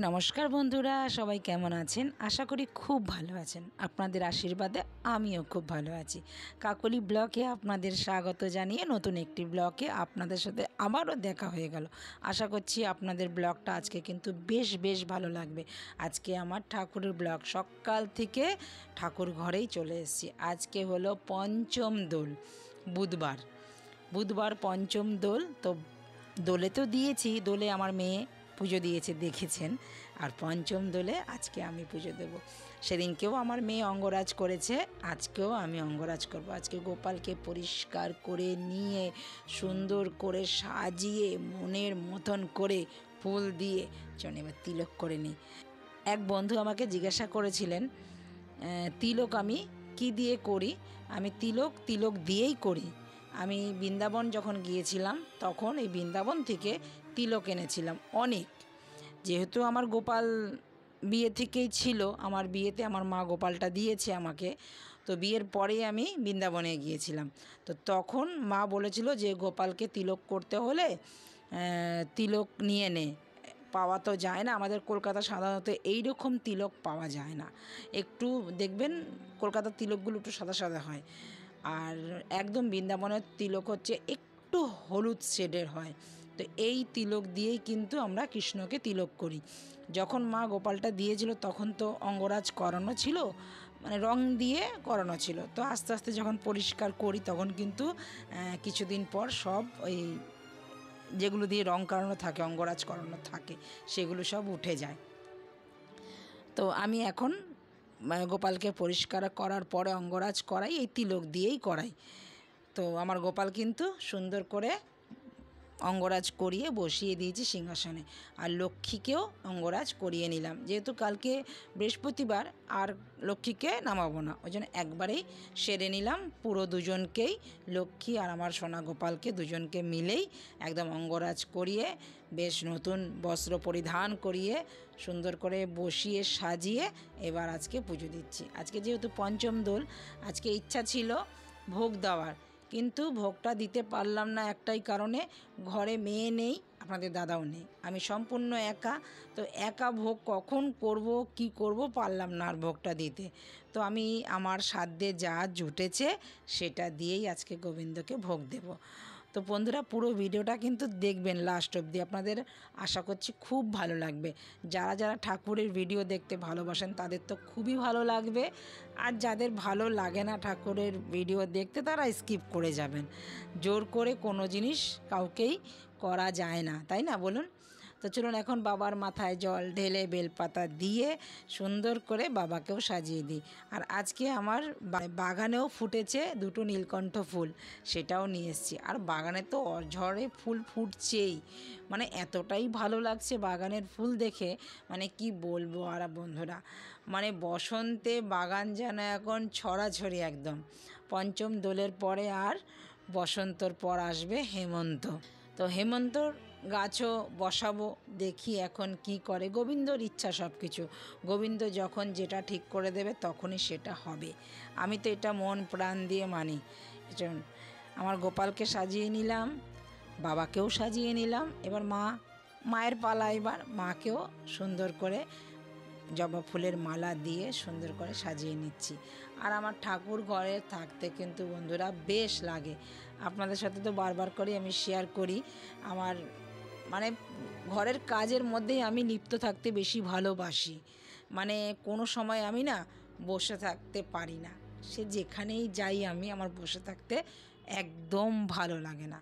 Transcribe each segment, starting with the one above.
নমস্কার বন্ধুরা, সবাই কেমন আছেন? আশা করি খুব ভালো আছেন। আপনাদের আশীর্বাদে আমিও খুব ভালো আছি। কাকলি ব্লগে আপনাদের স্বাগত জানিয়ে নতুন একটি ব্লগে আপনাদের সাথে আবারও দেখা হয়ে গেল। আশা করছি আপনাদের ব্লগটা আজকে কিন্তু বেশ ভালো লাগবে। আজকে আমার ঠাকুরের ব্লগ, সকাল থেকে ঠাকুর ঘরেই চলে এসেছি। আজকে হলো পঞ্চম দোল, বুধবার পঞ্চম দোল। তো দোলে তো দিয়েছি, দোলে আমার মেয়ে পুজো দিয়েছে দেখেছেন, আর পঞ্চম দোলে আজকে আমি পুজো দেব। সেদিনকেও আমার মেয়ে অঙ্গরাজ করেছে, আজকেও আমি অঙ্গরাজ করব। আজকে গোপালকে পরিষ্কার করে নিয়ে সুন্দর করে সাজিয়ে মনের মতন করে ফুল দিয়ে চল এবার তিলক করে নিই। এক বন্ধু আমাকে জিজ্ঞাসা করেছিলেন তিলক আমি কি দিয়ে করি। আমি তিলক দিয়েই করি। আমি বৃন্দাবন যখন গিয়েছিলাম তখন এই বৃন্দাবন থেকে তিলক এনেছিলাম অনেক। যেহেতু আমার গোপাল বিয়ে থেকেই ছিল, আমার বিয়েতে আমার মা গোপালটা দিয়েছে আমাকে, তো বিয়ের পরেই আমি বৃন্দাবনে গিয়েছিলাম। তো তখন মা বলেছিল যে গোপালকে তিলক করতে হলে তিলক নিয়ে নে, পাওয়া তো যায় না আমাদের কলকাতা, সাধারণত এই রকম তিলক পাওয়া যায় না। একটু দেখবেন কলকাতার তিলকগুলো একটু সাদা সাদা হয়, আর একদম বৃন্দাবনের তিলক হচ্ছে একটু হলুদ শেডের হয়। তো এই তিলক দিয়েই কিন্তু আমরা কৃষ্ণকে তিলক করি। যখন মা গোপালটা দিয়েছিল তখন তো অঙ্গরাজ করানো ছিল, মানে রং দিয়ে করানো ছিল। তো আস্তে আস্তে যখন পরিষ্কার করি তখন কিন্তু কিছুদিন পর সব ওই যেগুলো দিয়ে রং করানো থাকে, অঙ্গরাজ করানো থাকে, সেগুলো সব উঠে যায়। তো আমি এখন গোপালকে পরিষ্কার করার পরে অঙ্গরাজ করাই, এই তিলক দিয়েই করাই। তো আমার গোপাল কিন্তু সুন্দর করে অঙ্গরাজ করিয়ে বসিয়ে দিয়েছি সিংহাসনে, আর লক্ষ্মীকেও অঙ্গরাজ করিয়ে নিলাম। যেহেতু কালকে বৃহস্পতিবার আর লক্ষ্মীকে নামাবো না, ওই জন্য একবারেই সেরে নিলাম পুরো দুজনকেই, লক্ষ্মী আর আমার সোনা গোপালকে দুজনকে মিলেই একদম অঙ্গরাজ করিয়ে বেশ নতুন বস্ত্র পরিধান করিয়ে সুন্দর করে বসিয়ে সাজিয়ে এবার আজকে পুজো দিচ্ছি। আজকে যেহেতু পঞ্চম দোল, আজকে ইচ্ছা ছিল ভোগ দেওয়ার, কিন্তু ভোগটা দিতে পারলাম না একটাই কারণে, ঘরে মেয়ে নেই, আপনাদের দাদাও নেই, আমি সম্পূর্ণ একা। তো একা ভোগ কখন করব কি করব পারলাম না আর ভোগটা দিতে। তো আমি আমার সাধ্যে যা জুটেছে সেটা দিয়েই আজকে গোবিন্দকে ভোগ দেব। তো বন্ধুরা পুরো ভিডিওটা কিন্তু দেখবেন লাস্ট অবধি, আপনাদের আশা করছি খুব ভালো লাগবে। যারা যারা ঠাকুরের ভিডিও দেখতে ভালোবাসেন তাদের তো খুবই ভালো লাগবে, আর যাদের ভালো লাগে না ঠাকুরের ভিডিও দেখতে তারা স্কিপ করে যাবেন। জোর করে কোনো জিনিস কাউকেই করা যায় না, তাই না বলুন? তো চলুন এখন বাবার মাথায় জল ঢেলে বেলপাতা দিয়ে সুন্দর করে বাবাকেও সাজিয়ে দিই। আর আজকে আমার বাগানেও ফুটেছে দুটো নীলকণ্ঠ ফুল, সেটাও নিয়ে এসেছি। আর বাগানে তো অঝরে ফুল ফুটছেই, মানে এতটাই ভালো লাগছে বাগানের ফুল দেখে, মানে কি বলবো। আর বন্ধুরা মানে বসন্তে বাগান যেন এখন ছড়াছড়ি একদম। পঞ্চম দোলের পরে আর বসন্তর পর আসবে হেমন্ত। তো হেমন্তর গাছও বসাবো, দেখি এখন কি করে। গোবিন্দর ইচ্ছা সব কিছু, গোবিন্দ যখন যেটা ঠিক করে দেবে তখনই সেটা হবে। আমি তো এটা মন প্রাণ দিয়ে মানি। আমার গোপালকে সাজিয়ে নিলাম, বাবাকেও সাজিয়ে নিলাম, এবার মায়ের পালা। এবার মাকেও সুন্দর করে জবা ফুলের মালা দিয়ে সুন্দর করে সাজিয়ে নিচ্ছি। আর আমার ঠাকুর ঘরে থাকতে কিন্তু বন্ধুরা বেশ লাগে। আপনাদের সাথে তো বারবার করে আমি শেয়ার করি, আমার মানে ঘরের কাজের মধ্যেই আমি লিপ্ত থাকতে বেশি ভালোবাসি। মানে কোনো সময় আমি না বসে থাকতে পারি না, সে যেখানেই যাই আমি, আমার বসে থাকতে একদম ভালো লাগে না।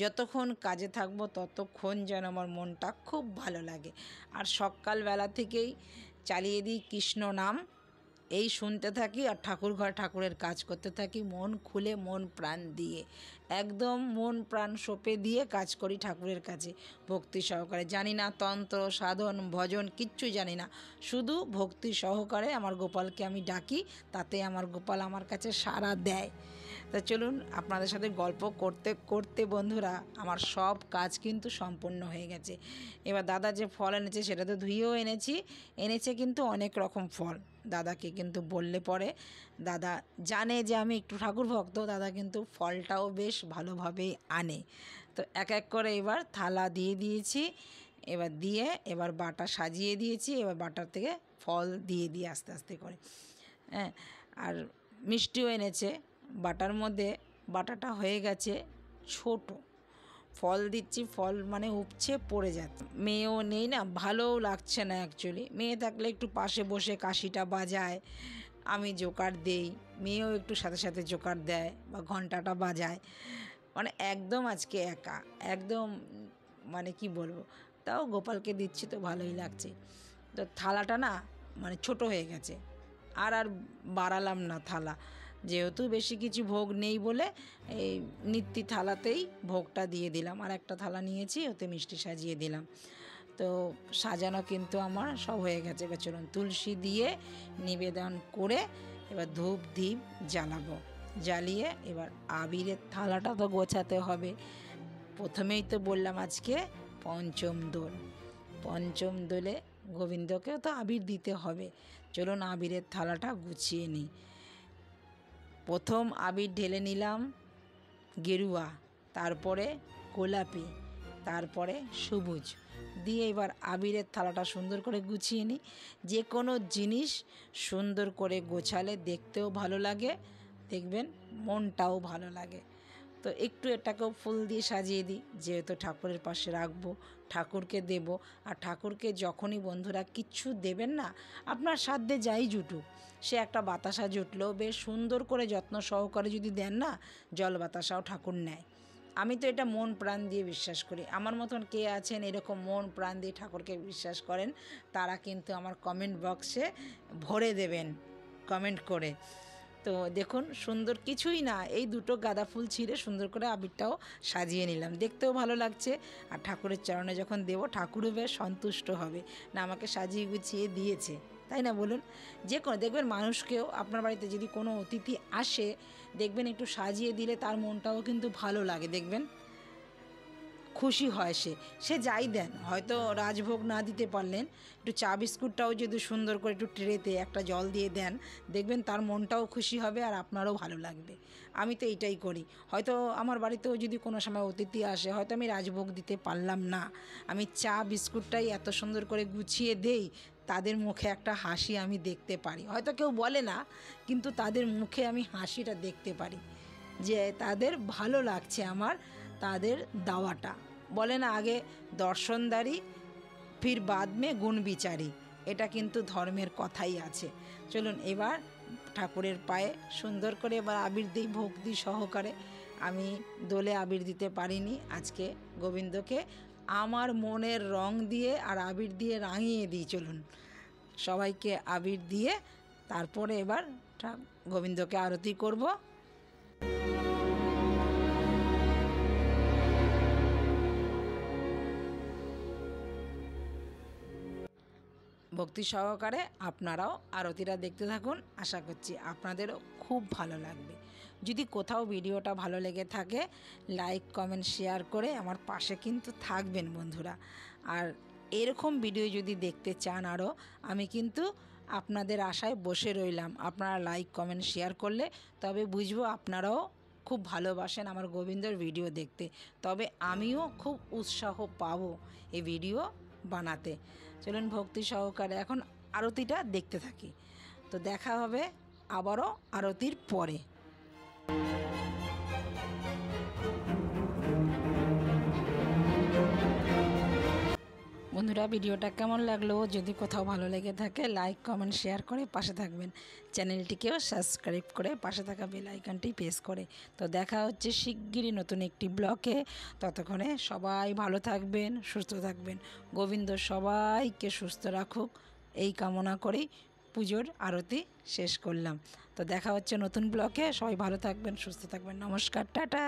যতক্ষণ কাজে থাকবো ততক্ষণ যেন আমার মনটা খুব ভালো লাগে। আর সকালবেলা থেকেই চালিয়ে দিই কৃষ্ণ নাম, এই শুনতে থাকি আর ঠাকুর ঘর ঠাকুরের কাজ করতে থাকি, মন খুলে মন প্রাণ দিয়ে, একদম মন প্রাণ সঁপে দিয়ে কাজ করি ঠাকুরের কাছে ভক্তি সহকারে। জানি না তন্ত্র সাধন ভজন কিচ্ছু জানি না, শুধু ভক্তি সহকারে আমার গোপালকে আমি ডাকি, তাতে আমার গোপাল আমার কাছে সাড়া দেয়। তা চলুন আপনাদের সাথে গল্প করতে করতে বন্ধুরা আমার সব কাজ কিন্তু সম্পূর্ণ হয়ে গেছে। এবার দাদা যে ফল এনেছে সেটা তো ধুয়েও এনেছে কিন্তু অনেক রকম ফল। দাদাকে কিন্তু বললে পরে দাদা জানে যে আমি একটু ঠাকুর ভক্ত, দাদা কিন্তু ফলটাও বেশ ভালোভাবেই আনে। তো এক এক করে এবার থালা দিয়ে দিয়েছি, এবার দিয়ে এবার বাটা সাজিয়ে দিয়েছি। এবার বাটার থেকে ফল দিয়ে দিই আস্তে আস্তে করে। হ্যাঁ, আর মিষ্টিও এনেছে। বাটার মধ্যে বাটাটা হয়ে গেছে ছোট, ফল দিচ্ছি, ফল মানে উপচে পড়ে যাচ্ছে। মেয়েও নেই না, ভালোও লাগছে না অ্যাকচুয়ালি। মেয়ে থাকলে একটু পাশে বসে কাশিটা বাজায়, আমি জোকার দেই, মেয়েও একটু সাথে সাথে জোকার দেয় বা ঘন্টাটা বাজায়। মানে একদম আজকে একা, একদম মানে কি বলবো। তাও গোপালকে দিচ্ছি তো ভালোই লাগছে। তো থালাটা না মানে ছোট হয়ে গেছে, আর বাড়ালাম না থালা, যেহেতু বেশি কিছু ভোগ নেই বলে এই নিত্যি থালাতেই ভোগটা দিয়ে দিলাম। আর একটা থালা নিয়েছি, ওতে মিষ্টি সাজিয়ে দিলাম। তো সাজানো কিন্তু আমার সব হয়ে গেছে। এবার চলুন তুলসী দিয়ে নিবেদন করে এবার ধূপ দ্বীপ জ্বালাবো। জ্বালিয়ে এবার আবিরের থালাটা তো গোছাতে হবে। প্রথমেই তো বললাম আজকে পঞ্চম দোল, পঞ্চম দোলে গোবিন্দকেও তো আবির দিতে হবে। চলুন আবিরের থালাটা গুছিয়ে নিই। প্রথম আবির ঢেলে নিলাম গেরুয়া, তারপরে গোলাপি, তারপরে সবুজ দিয়ে এবার আবিরের থালাটা সুন্দর করে গুছিয়ে নিই। যে কোনো জিনিস সুন্দর করে গোছালে দেখতেও ভালো লাগে, দেখবেন মনটাও ভালো লাগে। তো একটু এটাকেও ফুল দিয়ে সাজিয়ে দিই, যেহেতু ঠাকুরের পাশে রাখবো, ঠাকুরকে দেব। আর ঠাকুরকে যখনই বন্ধুরা কিচ্ছু দেবেন না, আপনার সাধ্যে যাই জুটুক, সে একটা বাতাসা জুটলো বেশ সুন্দর করে যত্ন সহকারে যদি দেন না, জল বাতাসাও ঠাকুর নেয়। আমি তো এটা মন প্রাণ দিয়ে বিশ্বাস করি। আমার মতন কে আছেন এরকম মন প্রাণ দিয়ে ঠাকুরকে বিশ্বাস করেন, তারা কিন্তু আমার কমেন্ট বক্সে ভরে দেবেন কমেন্ট করে। তো দেখুন সুন্দর কিছুই না, এই দুটো গাঁদা ফুল ছিঁড়ে সুন্দর করে আবিরটাও সাজিয়ে নিলাম, দেখতেও ভালো লাগছে। আর ঠাকুরের চরণে যখন দেবো, ঠাকুরও বেশ সন্তুষ্ট হবে, না আমাকে সাজিয়ে গুছিয়ে দিয়েছে, তাই না বলুন। যে কোনো দেখবেন মানুষকেও, আপনার বাড়িতে যদি কোনো অতিথি আসে, দেখবেন একটু সাজিয়ে দিলে তার মনটাও কিন্তু ভালো লাগে, দেখবেন খুশি হয়। সে যাই দেন, হয়তো রাজভোগ না দিতে পারলেন, একটু চা বিস্কুটটাও যদি সুন্দর করে একটু ট্রেতে একটা জল দিয়ে দেন, দেখবেন তার মনটাও খুশি হবে আর আপনারও ভালো লাগবে। আমি তো এইটাই করি। হয়তো আমার বাড়িতেও যদি কোনো সময় অতিথি আসে, হয়তো আমি রাজভোগ দিতে পারলাম না, আমি চা বিস্কুটটাই এত সুন্দর করে গুছিয়ে দেই, তাদের মুখে একটা হাসি আমি দেখতে পারি। হয়তো কেউ বলে না, কিন্তু তাদের মুখে আমি হাসিটা দেখতে পারি যে তাদের ভালো লাগছে আমার তাদের দাওয়াটা। বলে না আগে দর্শনদারি ফির বাদ মে গুণ বিচারি, এটা কিন্তু ধর্মের কথাই আছে। চলুন এবার ঠাকুরের পায়ে সুন্দর করে এবার আবির দিই ভক্তি সহকারে। আমি দোলে আবির দিতে পারিনি, আজকে গোবিন্দকে আমার মনের রং দিয়ে আর আবির দিয়ে রাঙিয়ে দিই। চলুন সবাইকে আবির দিয়ে তারপরে এবার গোবিন্দকে আরতি করব। ভক্তি সহকারে আপনারাও আরতিটা দেখতে থাকুন, আশা করছি আপনাদেরও খুব ভালো লাগবে। যদি কোথাও ভিডিওটা ভালো লেগে থাকে, লাইক কমেন্ট শেয়ার করে আমার পাশে কিন্তু থাকবেন বন্ধুরা। আর এরকম ভিডিও যদি দেখতে চান আরও, আমি কিন্তু আপনাদের আশায় বসে রইলাম। আপনারা লাইক কমেন্ট শেয়ার করলে তবে বুঝবো আপনারাও খুব ভালোবাসেন আমার গোবিন্দর ভিডিও দেখতে, তবে আমিও খুব উৎসাহ পাবো এই ভিডিও বানাতে। চলুন ভক্তি সহকারে এখন আরতিটা দেখতে থাকি। তো দেখা হবে আবারও আরতির পরে। বন্ধুরা ভিডিওটা কেমন লাগলো, যদি কোথাও ভালো লেগে থাকে লাইক কমেন্ট শেয়ার করে পাশে থাকবেন, চ্যানেলটিকেও সাবস্ক্রাইব করে পাশে থাকা বেল আইকনটি প্রেস করে। তো দেখা হচ্ছে শিগগিরই নতুন একটি ব্লগে। ততক্ষণে সবাই ভালো থাকবেন, সুস্থ থাকবেন, গোবিন্দ সবাইকে সুস্থ রাখুক, এই কামনা করেই পুজোর আরতি শেষ করলাম। তো দেখা হচ্ছে নতুন ব্লগে, সবাই ভালো থাকবেন, সুস্থ থাকবেন, নমস্কার, টাটা।